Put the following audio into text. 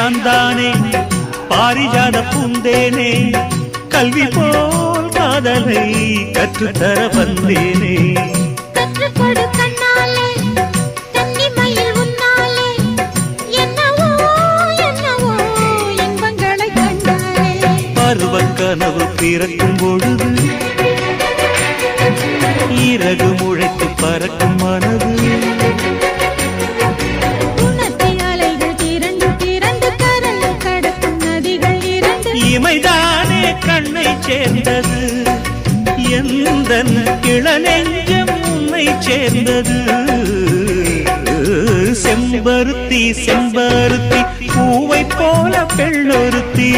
நான் தானே பாரிஜாத பூந்தேனே கல்வி போல் காதலை கற்றுத்தர வந்தேனே கற்றுக்கொடு கண்ணாலே கன்னிமயில் உன்னாலே என்னவோ என்னவோ இன்பங்களை கண்டாலே பருவக் கனவு பிறக்கும் பொழுது இறகு முளைத்து பறக்கும் மனது இமைதானே கண்ணை சேர்ந்தது எந்தன் இளநெஞ்சம் உன்னை சேர்ந்தது செம்பருத்தி செம்பருத்தி பூவை போல பெண்ணொருத்தி